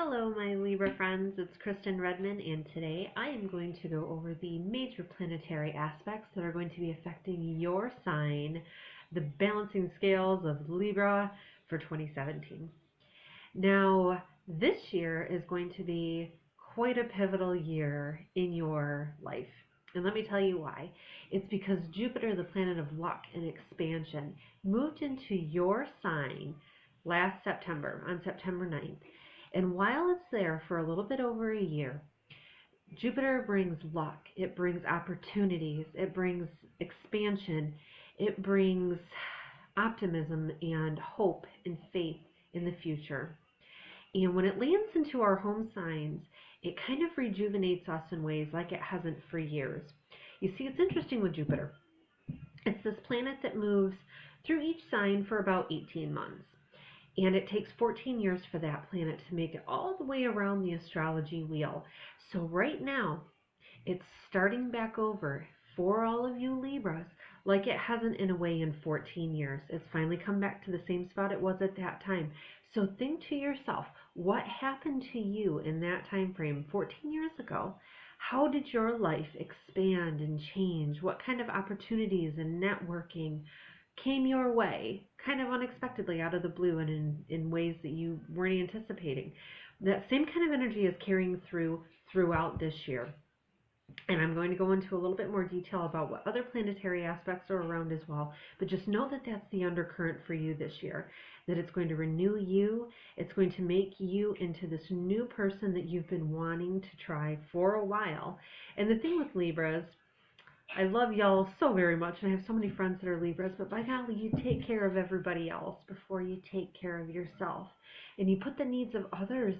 Hello, my Libra friends. It's Kristen Redman, and today I am going to go over the major planetary aspects that are going to be affecting your sign, the balancing scales of Libra for 2017. Now, this year is going to be quite a pivotal year in your life. And let me tell you why. It's because Jupiter, the planet of luck and expansion, moved into your sign last September, on September 9th. And while it's there for a little bit over a year, Jupiter brings luck, it brings opportunities, it brings expansion, it brings optimism and hope and faith in the future. And when it lands into our home signs, it kind of rejuvenates us in ways like it hasn't for years. You see, it's interesting with Jupiter. It's this planet that moves through each sign for about 18 months. And it takes 14 years for that planet to make it all the way around the astrology wheel. So right now, it's starting back over for all of you Libras like it hasn't in a way in 14 years. It's finally come back to the same spot it was at that time. So think to yourself, what happened to you in that time frame 14 years ago? How did your life expand and change? What kind of opportunities and networking came your way kind of unexpectedly out of the blue and in ways that you weren't anticipating? That same kind of energy is carrying throughout this year. And I'm going to go into a little bit more detail about what other planetary aspects are around as well. But just know that that's the undercurrent for you this year. That it's going to renew you. It's going to make you into this new person that you've been wanting to try for a while. And the thing with Libras, I love y'all so very much, and I have so many friends that are Libras, but by golly, you take care of everybody else before you take care of yourself. And you put the needs of others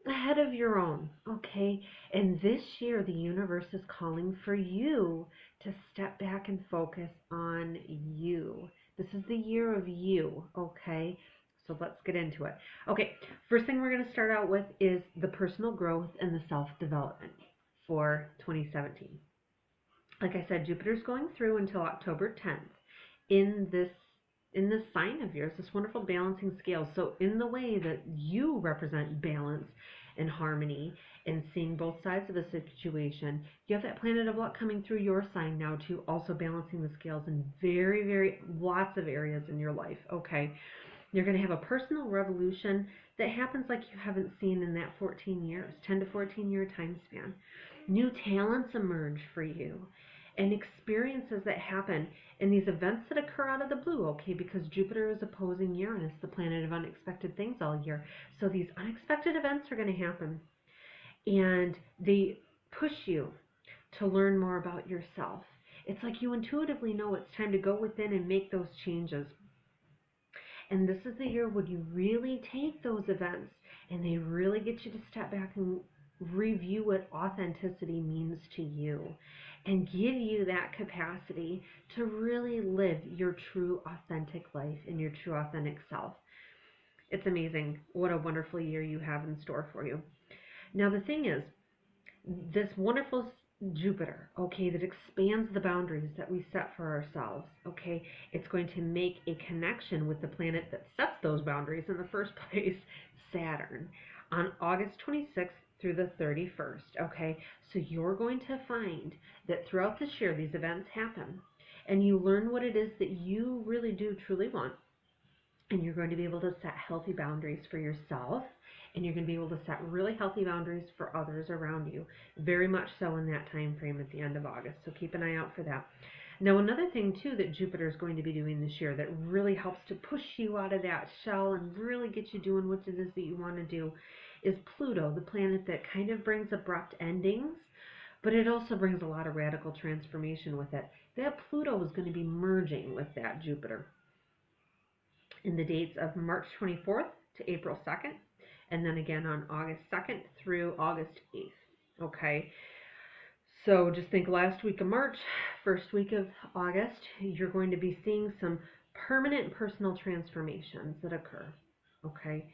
ahead of your own, okay? And this year, the universe is calling for you to step back and focus on you. This is the year of you, okay? So let's get into it. Okay, first thing we're going to start out with is the personal growth and the self-development for 2017. Like I said, Jupiter's going through until October 10th in this sign of yours, this wonderful balancing scale. So in the way that you represent balance and harmony and seeing both sides of a situation, you have that planet of luck coming through your sign now too, also balancing the scales in very, very lots of areas in your life, okay? You're going to have a personal revolution that happens like you haven't seen in that 14 years, 10 to 14 year time span. New talents emerge for you and experiences that happen and these events that occur out of the blue, okay, because Jupiter is opposing Uranus, the planet of unexpected things all year. So these unexpected events are going to happen and they push you to learn more about yourself. It's like you intuitively know it's time to go within and make those changes. And this is the year when you really take those events and they really get you to step back and review what authenticity means to you and give you that capacity to really live your true authentic life and your true authentic self. It's amazing what a wonderful year you have in store for you. Now the thing is, this wonderful Jupiter, okay, that expands the boundaries that we set for ourselves, okay, it's going to make a connection with the planet that sets those boundaries in the first place, Saturn, on August 26th through the 31st, okay? So you're going to find that throughout this year, these events happen, and you learn what it is that you really do truly want, and you're going to be able to set healthy boundaries for yourself, and you're going to be able to set really healthy boundaries for others around you, very much so in that time frame at the end of August, so keep an eye out for that. Now, another thing, too, that Jupiter is going to be doing this year that really helps to push you out of that shell and really get you doing what it is that you want to do is Pluto, the planet that kind of brings abrupt endings, but it also brings a lot of radical transformation with it. That Pluto is going to be merging with that Jupiter in the dates of March 24th to April 2nd, and then again on August 2nd through August 8th, okay? So just think last week of March, first week of August, you're going to be seeing some permanent personal transformations that occur, okay,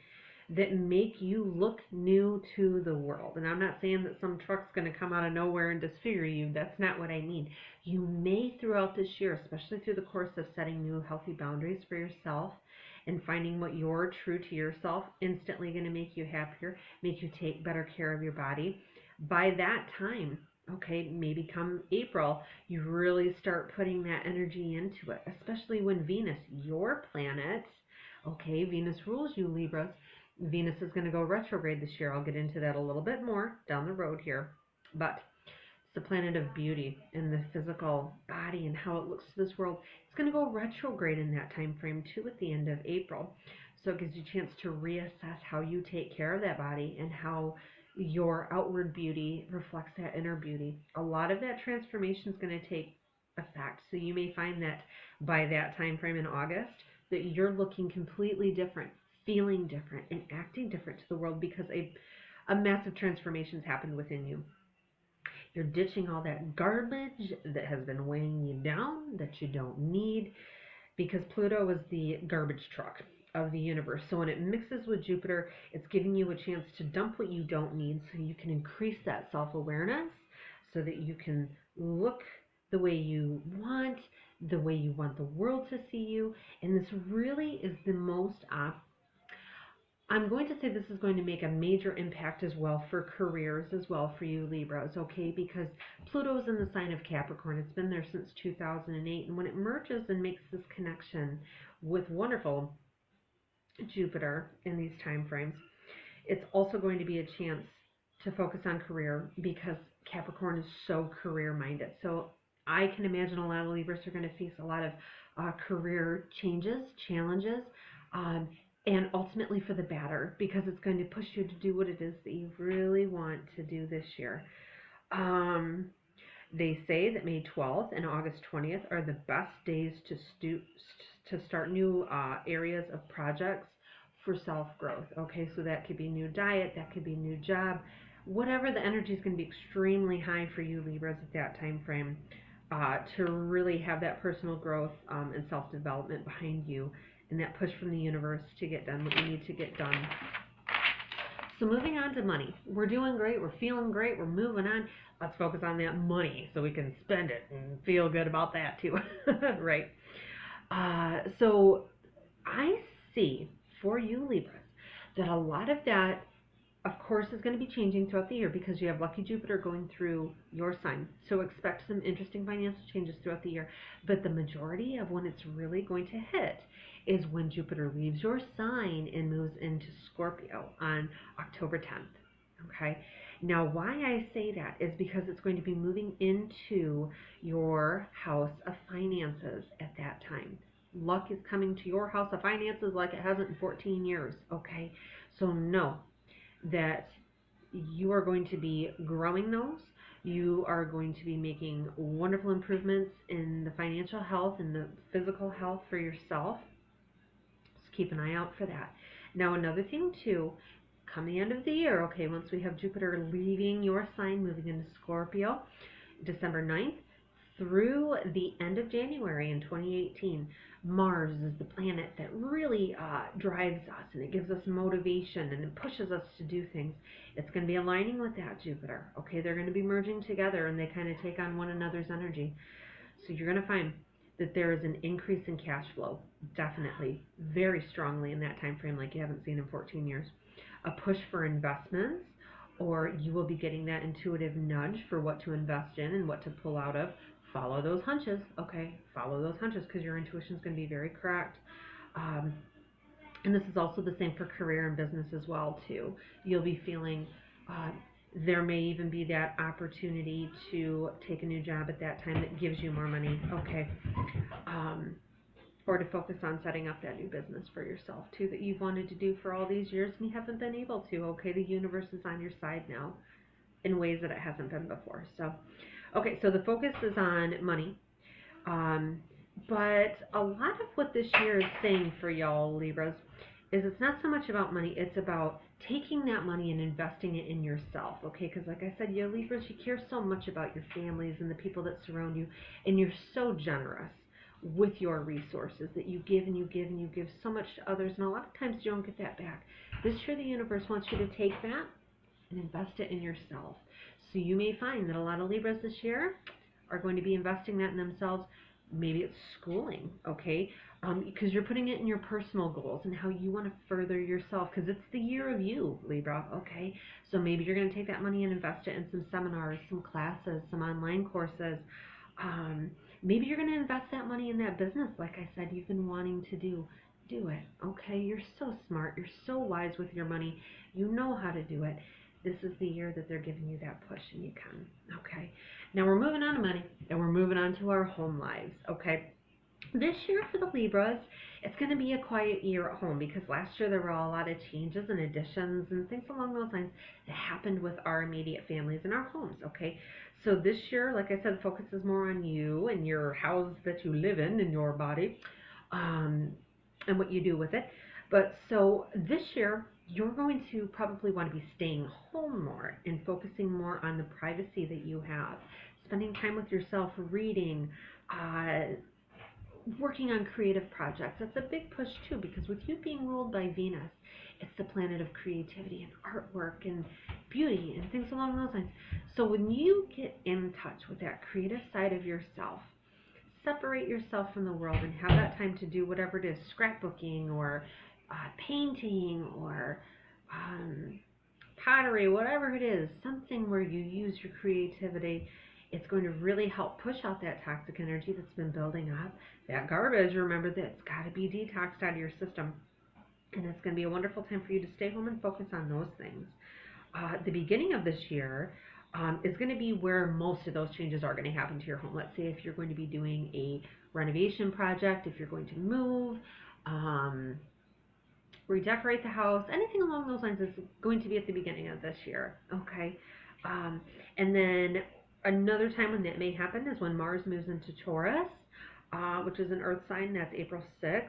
that make you look new to the world. And I'm not saying that some truck's going to come out of nowhere and disfigure you. That's not what I mean. You may throughout this year, especially through the course of setting new healthy boundaries for yourself and finding what you're true to yourself, instantly going to make you happier, make you take better care of your body. By that time, okay, maybe come April, you really start putting that energy into it, especially when Venus, your planet, okay, Venus rules you, Libras. Venus is going to go retrograde this year. I'll get into that a little bit more down the road here. But it's the planet of beauty and the physical body and how it looks to this world. It's going to go retrograde in that time frame too at the end of April. So it gives you a chance to reassess how you take care of that body and how your outward beauty reflects that inner beauty. A lot of that transformation is going to take effect. So you may find that by that time frame in August that you're looking completely different, feeling different, and acting different to the world because a massive transformation has happened within you. You're ditching all that garbage that has been weighing you down, that you don't need, because Pluto is the garbage truck of the universe. So when it mixes with Jupiter, it's giving you a chance to dump what you don't need so you can increase that self-awareness so that you can look the way you want the world to see you. And this really is the most I'm going to say this is going to make a major impact as well for careers as well for you Libras, okay? Because Pluto is in the sign of Capricorn. It's been there since 2008. And when it merges and makes this connection with wonderful Jupiter in these time frames, it's also going to be a chance to focus on career because Capricorn is so career minded. So I can imagine a lot of Libras are going to face a lot of career changes, challenges, and ultimately for the better, because it's going to push you to do what it is that you really want to do this year. They say that May 12th and August 20th are the best days to start new areas of projects for self-growth. Okay, so that could be new diet, that could be new job, whatever. The energy is going to be extremely high for you Libras at that time frame to really have that personal growth and self-development behind you, and that push from the universe to get done what you need to get done. So moving on to money. We're doing great. We're feeling great. We're moving on. Let's focus on that money so we can spend it and feel good about that too, right? So I see for you Libras that a lot of that, of course, is going to be changing throughout the year because you have lucky Jupiter going through your sign. So expect some interesting financial changes throughout the year. But the majority of when it's really going to hit is when Jupiter leaves your sign and moves into Scorpio on October 10th. Okay. Now, why I say that is because it's going to be moving into your house of finances at that time. Luck is coming to your house of finances like it hasn't in 14 years. Okay. So know that you are going to be growing those. You are going to be making wonderful improvements in the financial health and the physical health for yourself. Just keep an eye out for that. Now, another thing too, come the end of the year, okay, once we have Jupiter leaving your sign, moving into Scorpio, December 9th through the end of January in 2018, Mars is the planet that really drives us, and it gives us motivation and it pushes us to do things. It's going to be aligning with that Jupiter. Okay, they're going to be merging together and they kind of take on one another's energy. So you're going to find that there is an increase in cash flow, definitely, very strongly in that time frame like you haven't seen in 14 years. A push for investments, or you will be getting that intuitive nudge for what to invest in and what to pull out of. Follow those hunches, okay? Follow those hunches because your intuition is going to be very correct. And this is also the same for career and business as well, too. You'll be feeling there may even be that opportunity to take a new job at that time that gives you more money, okay? Or to focus on setting up that new business for yourself, too, that you've wanted to do for all these years and you haven't been able to, okay? The universe is on your side now in ways that it hasn't been before, so... Okay, so the focus is on money, but a lot of what this year is saying for y'all Libras is it's not so much about money, it's about taking that money and investing it in yourself, okay? Because like I said, you Libras, you care so much about your families and the people that surround you, and you're so generous with your resources that you give and you give and you give so much to others, and a lot of times you don't get that back. This year the universe wants you to take that and invest it in yourself. So you may find that a lot of Libras this year are going to be investing that in themselves, Maybe it's schooling, okay? Because you're putting it in your personal goals and how you want to further yourself, because it's the year of you, Libra, okay? So maybe you're going to take that money and invest it in some seminars, some classes, some online courses. Maybe you're going to invest that money in that business, like I said, you've been wanting to do. Do it, okay? You're so smart. You're so wise with your money. You know how to do it. This is the year that they're giving you that push, and you can, okay? Now we're moving on to money, and we're moving on to our home lives, okay? This year for the Libras, it's going to be a quiet year at home because last year there were a lot of changes and additions and things along those lines that happened with our immediate families and our homes, okay? So this year, like I said, focuses more on you and your house that you live in your body, and what you do with it. But so this year, you're going to probably want to be staying home more and focusing more on the privacy that you have, spending time with yourself, reading, working on creative projects. That's a big push too, because with you being ruled by Venus, it's the planet of creativity and artwork and beauty and things along those lines. So when you get in touch with that creative side of yourself, separate yourself from the world and have that time to do whatever it is, scrapbooking or painting or pottery, whatever it is, something where you use your creativity. It's going to really help push out that toxic energy that's been building up. That garbage, remember, that's got to be detoxed out of your system. And it's going to be a wonderful time for you to stay home and focus on those things. The beginning of this year is going to be where most of those changes are going to happen to your home. Let's say if you're going to be doing a renovation project, if you're going to move, redecorate the house, anything along those lines is going to be at the beginning of this year, okay? And then another time when that may happen is when Mars moves into Taurus, which is an earth sign. That's April 6th.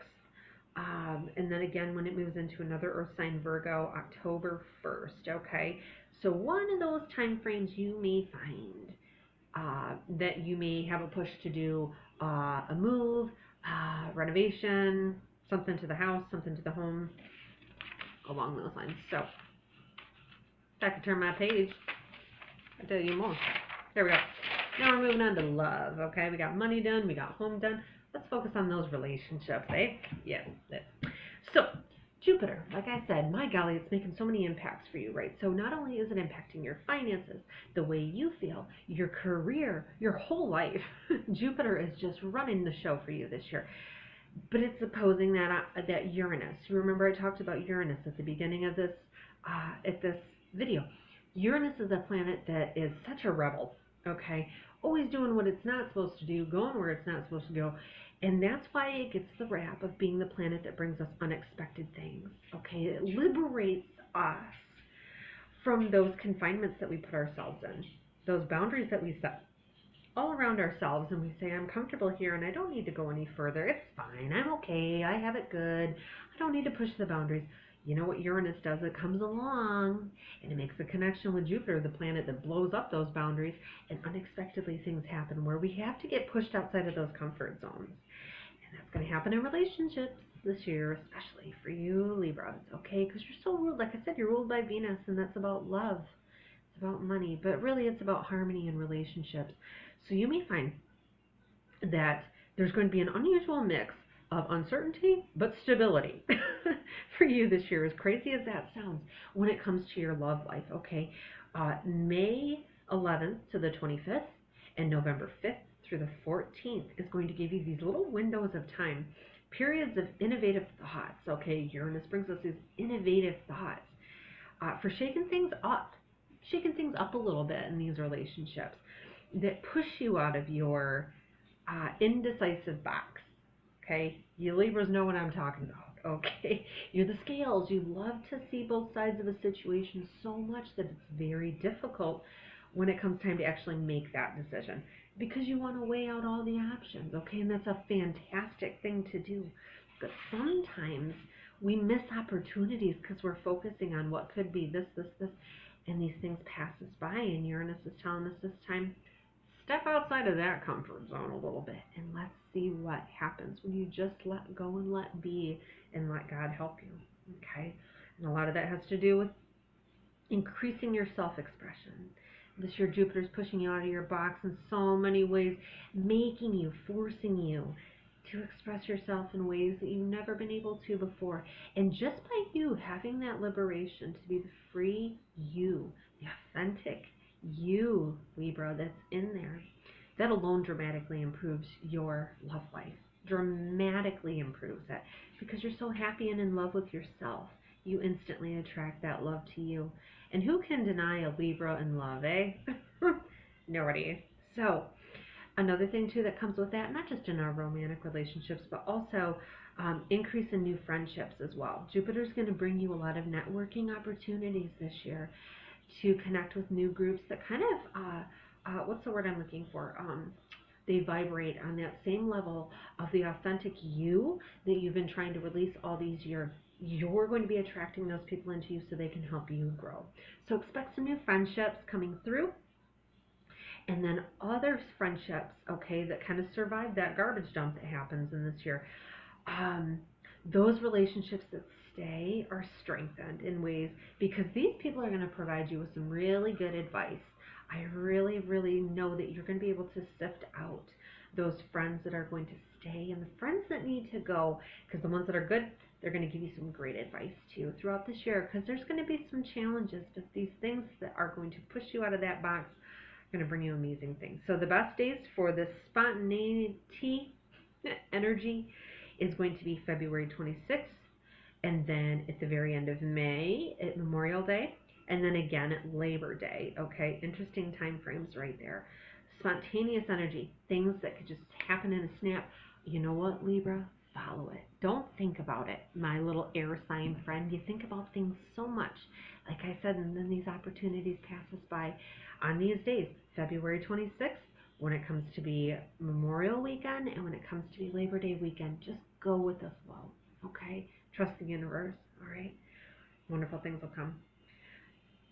And then again when it moves into another earth sign, Virgo, October 1st, okay? So one of those time frames you may find that you may have a push to do a move, renovation, something to the house, something to the home, along those lines. So if I could turn my page, I'll tell you more. There we go. Now we're moving on to love, okay? We got money done, we got home done. Let's focus on those relationships, eh? Yes. So, Jupiter, like I said, my golly, it's making so many impacts for you, right? So not only is it impacting your finances, the way you feel, your career, your whole life, Jupiter is just running the show for you this year. But it's opposing that Uranus. You remember I talked about Uranus at the beginning of this video. Uranus is a planet that is such a rebel, okay? Always doing what it's not supposed to do, going where it's not supposed to go. And that's why it gets the rap of being the planet that brings us unexpected things, okay? It liberates us from those confinements that we put ourselves in, those boundaries that we set all around ourselves, and we say, I'm comfortable here and I don't need to go any further. It's fine. I'm okay. I have it good. I don't need to push the boundaries. You know what Uranus does? It comes along and it makes a connection with Jupiter, the planet that blows up those boundaries, and unexpectedly things happen where we have to get pushed outside of those comfort zones. And that's going to happen in relationships this year, especially for you Libras, okay? Because you're so ruled, like I said, you're ruled by Venus, and that's about love. It's about money, but really it's about harmony in relationships. So you may find that there's going to be an unusual mix of uncertainty but stability for you this year, as crazy as that sounds, when it comes to your love life, okay? May 11th to the 25th and November 5th through the 14th is going to give you these little windows of time, periods of innovative thoughts, okay? Uranus brings us these innovative thoughts for shaking things up a little bit in these relationships that push you out of your indecisive box, okay? You Libras know what I'm talking about, okay? You're the scales. You love to see both sides of a situation so much that it's very difficult when it comes time to actually make that decision because you want to weigh out all the options, okay? And that's a fantastic thing to do. But sometimes we miss opportunities because we're focusing on what could be this, and these things pass us by, and Uranus is telling us this time, step outside of that comfort zone a little bit and let's see what happens when you just let go and let be and let God help you, okay? And a lot of that has to do with increasing your self-expression, This year, Jupiter's pushing you out of your box in so many ways, making you, forcing you to express yourself in ways that you've never been able to before. And just by you having that liberation to be the free you, the authentic you, Libra, that's in there, that alone dramatically improves your love life. Dramatically improves it because you're so happy and in love with yourself. You instantly attract that love to you. And who can deny a Libra in love, eh? Nobody. So, another thing too that comes with that, not just in our romantic relationships, but also increase in new friendships as well. Jupiter's going to bring you a lot of networking opportunities this year to connect with new groups that kind of, what's the word I'm looking for? They vibrate on that same level of the authentic you that you've been trying to release all these years. You're going to be attracting those people into you so they can help you grow. So expect some new friendships coming through. And then other friendships, okay, that kind of survive that garbage dump that happens in this year. Those relationships that stay are strengthened in ways because these people are going to provide you with some really good advice. I really, really know that you're going to be able to sift out those friends that are going to stay and the friends that need to go, because the ones that are good, they're going to give you some great advice too throughout this year, because there's going to be some challenges, but these things that are going to push you out of that box are going to bring you amazing things. So the best days for this spontaneity energy is going to be February 26th, and then at the very end of May at Memorial Day, and then again at Labor Day. Okay, interesting time frames right there. Spontaneous energy, things that could just happen in a snap. You know what, Libra? Follow it. Don't think about it, my little air sign friend. You think about things so much, like I said, and then these opportunities pass us by. On these days, February 26th, when it comes to be Memorial Weekend and when it comes to be Labor Day weekend, just go with the flow, okay? Trust the universe, all right? Wonderful things will come.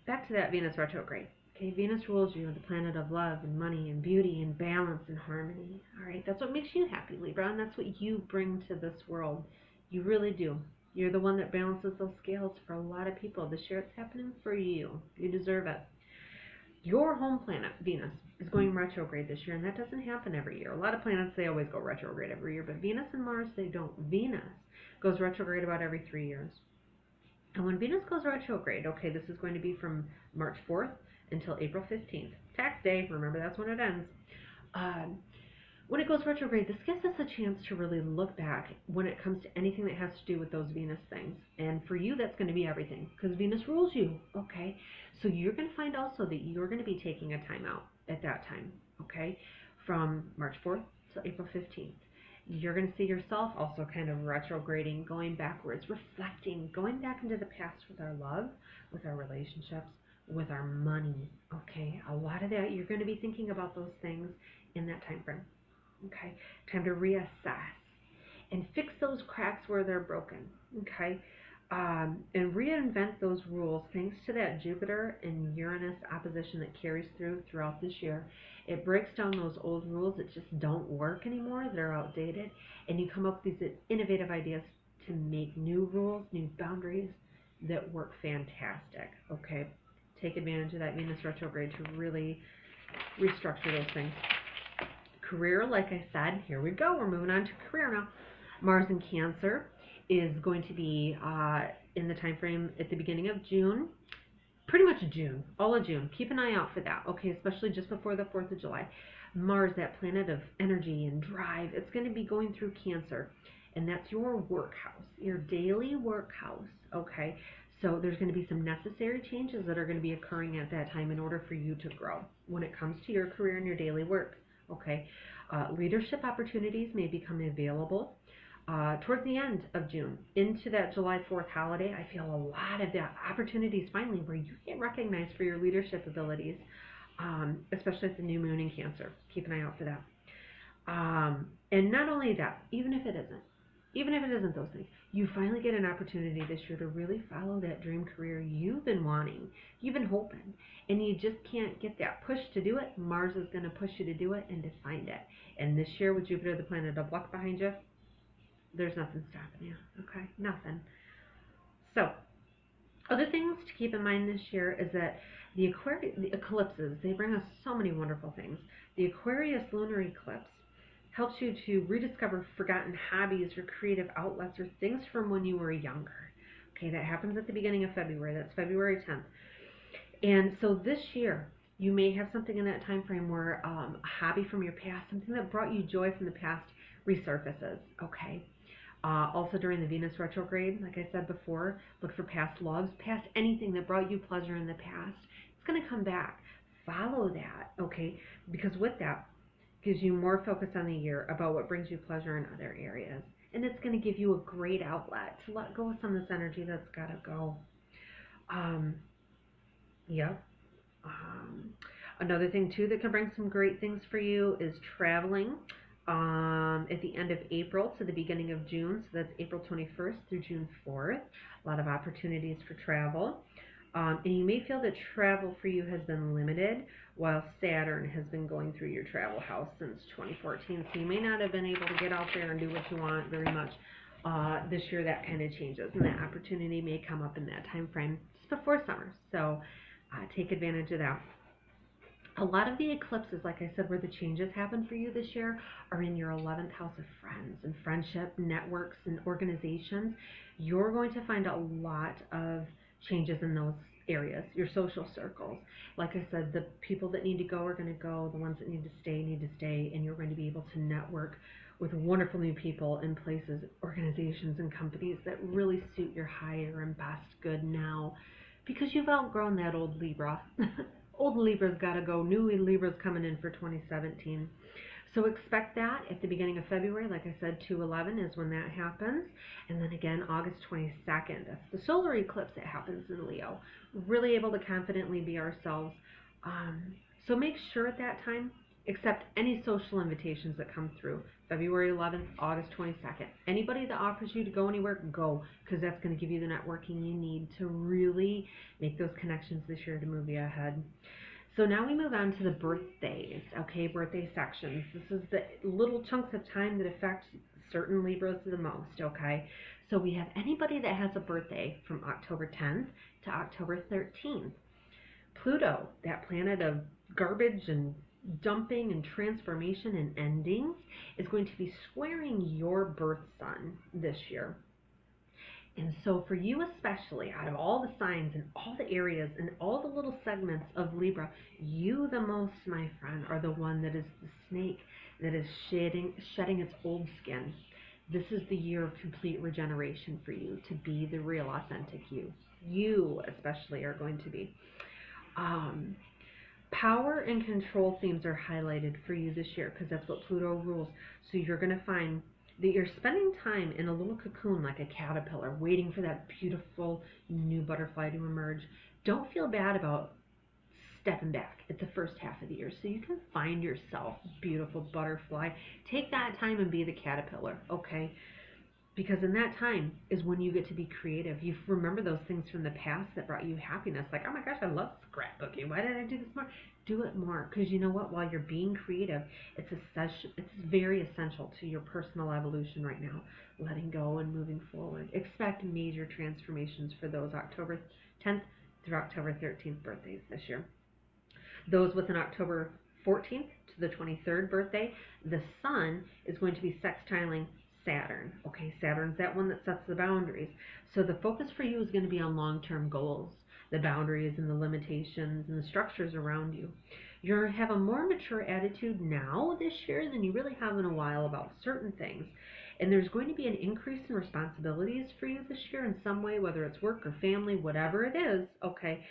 Back to that Venus retrograde. Okay, Venus rules you, the planet of love and money and beauty and balance and harmony. All right, that's what makes you happy, Libra, and that's what you bring to this world. You really do. You're the one that balances those scales for a lot of people. This year it's happening for you. You deserve it. Your home planet, Venus, is going retrograde this year, and that doesn't happen every year. A lot of planets, they always go retrograde every year, but Venus and Mars, they don't. Venus goes retrograde about every 3 years. And when Venus goes retrograde, okay, this is going to be from March 4th until April 15th. Tax day, remember that's when it ends. When it goes retrograde, this gives us a chance to really look back when it comes to anything that has to do with those Venus things. And for you, that's going to be everything, because Venus rules you, okay? So you're going to find also that you're going to be taking a time out at that time, okay? From March 4th to April 15th. You're going to see yourself also kind of retrograding, going backwards, reflecting, going back into the past with our love, with our relationships, with our money, okay? A lot of that, you're going to be thinking about those things in that time frame, okay? Time to reassess and fix those cracks where they're broken, okay? And reinvent those rules thanks to that Jupiter and Uranus opposition that carries throughout this year. It breaks down those old rules that just don't work anymore, that are outdated, and you come up with these innovative ideas to make new rules, new boundaries that work fantastic, okay? Take advantage of that Venus retrograde to really restructure those things. Career, like I said, here we go. We're moving on to career now. Mars in Cancer is going to be in the time frame at the beginning of June, pretty much June, all of June. Keep an eye out for that, okay, especially just before the 4th of July. Mars, that planet of energy and drive, it's going to be going through Cancer, and that's your work house, your daily work house, okay? So there's going to be some necessary changes that are going to be occurring at that time in order for you to grow when it comes to your career and your daily work, okay? Leadership opportunities may become available towards the end of June into that July 4th holiday. I feel a lot of the opportunities finally where you get recognized for your leadership abilities, especially at the new moon in Cancer. Keep an eye out for that. And not only that, even if it isn't those things, you finally get an opportunity this year to really follow that dream career you've been wanting, you've been hoping, and you just can't get that push to do it. Mars is going to push you to do it and to find it. And this year with Jupiter, the planet of luck behind you, there's nothing stopping you, okay? Nothing. So, Other things to keep in mind this year is that the eclipses, they bring us so many wonderful things. The Aquarius lunar eclipse helps you to rediscover forgotten hobbies or creative outlets or things from when you were younger. Okay, that happens at the beginning of February. That's February 10th. And so this year, you may have something in that time frame where a hobby from your past, something that brought you joy from the past, resurfaces. Okay. Also during the Venus retrograde, like I said before, look for past loves, past anything that brought you pleasure in the past. It's going to come back. Follow that, okay? Because with that, gives you more focus on the year about what brings you pleasure in other areas. And it's going to give you a great outlet to let go of some of this energy that's got to go. Yep. Another thing too that can bring some great things for you is traveling at the end of April to the beginning of June. So that's April 21st through June 4th. A lot of opportunities for travel. And you may feel that travel for you has been limited while Saturn has been going through your travel house since 2014. So you may not have been able to get out there and do what you want very much. This year that kind of changes, and that opportunity may come up in that time frame just before summer. So take advantage of that. A lot of the eclipses, like I said, where the changes happen for you this year are in your 11th house of friends and friendship, networks, and organizations. You're going to find a lot of changes in those areas, your social circles. Like I said, the people that need to go are going to go, the ones that need to stay, and you're going to be able to network with wonderful new people in places, organizations, and companies that really suit your higher and best good now, because you've outgrown that old Libra. Old Libra's got to go. New Libra's coming in for 2017. So expect that at the beginning of February. Like I said, 2/11 is when that happens. And then again, August 22nd. That's the solar eclipse that happens in Leo. Really able to confidently be ourselves. So make sure at that time, accept any social invitations that come through. February 11th, August 22nd. Anybody that offers you to go anywhere, go, because that's going to give you the networking you need to really make those connections this year to move you ahead. So now we move on to the birthdays, okay, birthday sections. This is the little chunks of time that affect certain Libras the most, okay? So we have anybody that has a birthday from October 10th to October 13th. Pluto, that planet of garbage and dumping and transformation and endings, is going to be squaring your birth sun this year. And so for you especially, out of all the signs and all the areas and all the little segments of Libra, you the most, my friend, are the one that is the snake that is shedding its old skin. This is the year of complete regeneration for you to be the real authentic you. You especially are going to be. Power and control themes are highlighted for you this year because that's what Pluto rules. So you're going to find that you're spending time in a little cocoon like a caterpillar, waiting for that beautiful new butterfly to emerge. Don't feel bad about stepping back at the first half of the year so you can find yourself, beautiful butterfly. Take that time and be the caterpillar, okay? Because in that time is when you get to be creative. You remember those things from the past that brought you happiness. Like, oh my gosh, I love scrapbooking. Why did I do this more? Do it more. Because you know what? While you're being creative, it's very essential to your personal evolution right now. Letting go and moving forward. Expect major transformations for those October 10th through October 13th birthdays this year. Those with an October 14th to the 23rd birthday, the sun is going to be sextiling Saturn. Okay, Saturn's that one that sets the boundaries. So the focus for you is going to be on long-term goals, the boundaries and the limitations and the structures around you. You're have a more mature attitude now this year than you really have in a while about certain things. And there's going to be an increase in responsibilities for you this year in some way, whether it's work or family, whatever it is, okay.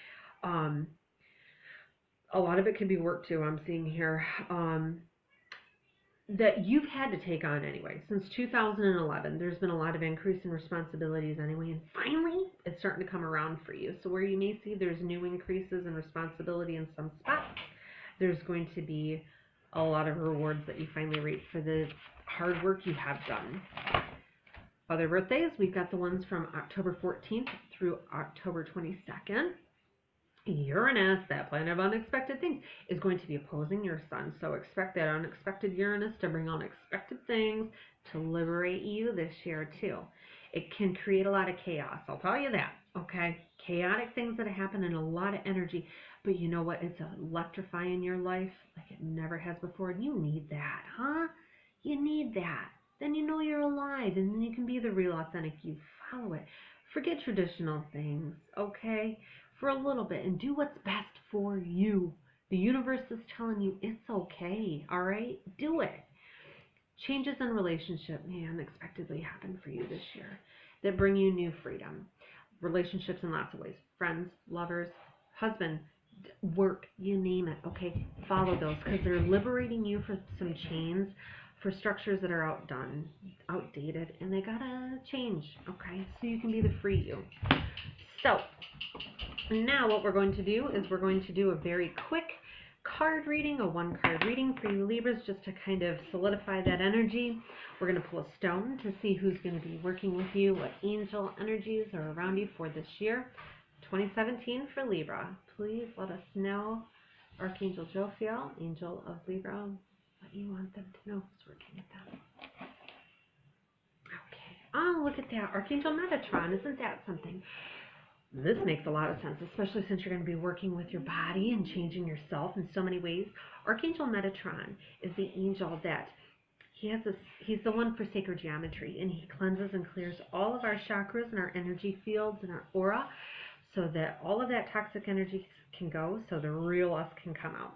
A lot of it can be work too, I'm seeing here. That you've had to take on anyway. Since 2011, there's been a lot of increase in responsibilities anyway, and finally, it's starting to come around for you. So where you may see there's new increases in responsibility in some spots, there's going to be a lot of rewards that you finally reap for the hard work you have done. Other birthdays, we've got the ones from October 14th through October 22nd. Uranus, that planet of unexpected things, is going to be opposing your sun. So expect that unexpected Uranus to bring unexpected things to liberate you this year too. It can create a lot of chaos, I'll tell you that. Okay, chaotic things that happen and a lot of energy, but you know what? It's electrifying your life like it never has before, and you need that, huh? You need that. Then you know you're alive, and then you can be the real authentic you. Follow it. Forget traditional things, okay? For a little bit, and do what's best for you. The universe is telling you it's okay, all right? Do it. Changes in relationship may unexpectedly happen for you this year that bring you new freedom. Relationships in lots of ways. Friends, lovers, husband, work, you name it. Okay, follow those because they're liberating you from some chains, for structures that are outdone, outdated, and they gotta change. Okay, so you can be the free you. So now what we're going to do is we're going to do a very quick card reading, a one card reading for you Libras, just to kind of solidify that energy. We're going to pull a stone to see who's going to be working with you, what angel energies are around you for this year, 2017 for Libra. Please let us know, Archangel Jophiel, angel of Libra, what you want them to know who's working with them. Okay. Oh, look at that. Archangel Metatron. Isn't that something? This makes a lot of sense, especially since you're going to be working with your body and changing yourself in so many ways. Archangel Metatron is the angel that he's the one for sacred geometry, and he cleanses and clears all of our chakras and our energy fields and our aura so that all of that toxic energy can go, so the real us can come out.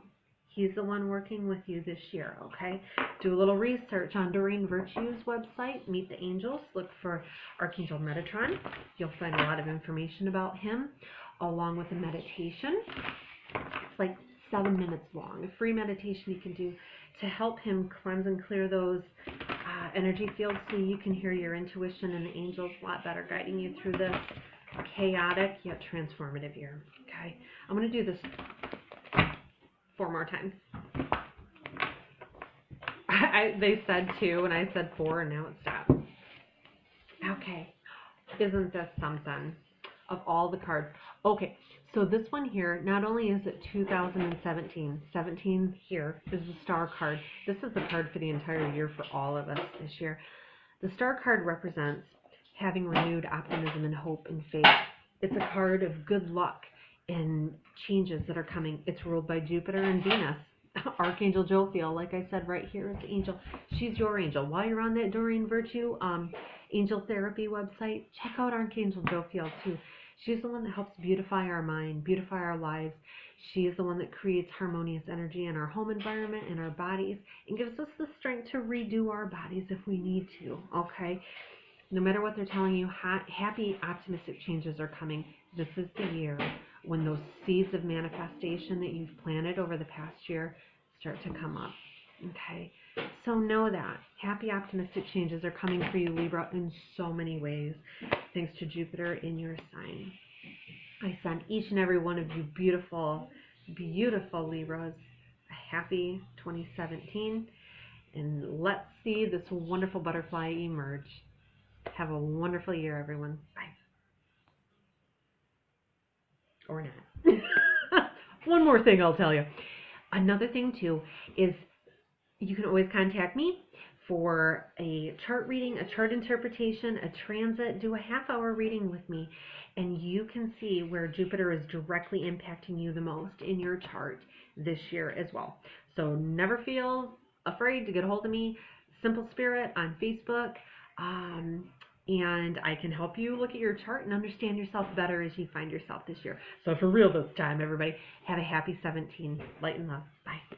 He's the one working with you this year, okay? Do a little research on Doreen Virtue's website, Meet the Angels. Look for Archangel Metatron. You'll find a lot of information about him, along with a meditation. It's like 7 minutes long, a free meditation you can do to help him cleanse and clear those energy fields so you can hear your intuition and the angels a lot better, guiding you through this chaotic yet transformative year, okay? I'm going to do this 4 more times. They said 2 and I said 4 and now it stopped. Okay, isn't this something? Of all the cards. Okay, so this one here, not only is it 2017, 17 here is the star card. This is the card for the entire year for all of us this year. The star card represents having renewed optimism and hope and faith. It's a card of good luck and changes that are coming. It's ruled by Jupiter and Venus. Archangel Jophiel, like I said, right here is the angel. She's your angel. While you're on that Doreen Virtue angel therapy website, check out Archangel Jophiel too. She's the one that helps beautify our mind, beautify our lives. She is the one that creates harmonious energy in our home environment and our bodies and gives us the strength to redo our bodies if we need to, okay? No matter what they're telling you, happy, optimistic changes are coming. This is the year when those seeds of manifestation that you've planted over the past year start to come up, okay? So know that. Happy, optimistic changes are coming for you, Libra, in so many ways, thanks to Jupiter in your sign. I send each and every one of you beautiful, beautiful Libras a happy 2017, and let's see this wonderful butterfly emerge. Have a wonderful year, everyone. Bye. Or not. One more thing I'll tell you. Another thing, too, is you can always contact me for a chart reading, a chart interpretation, a transit. Do a half-hour reading with me, and you can see where Jupiter is directly impacting you the most in your chart this year as well. So never feel afraid to get a hold of me. Simple Spirit on Facebook. And I can help you look at your chart and understand yourself better as you find yourself this year. So for real this time, everybody, have a happy 17. Light and love. Bye.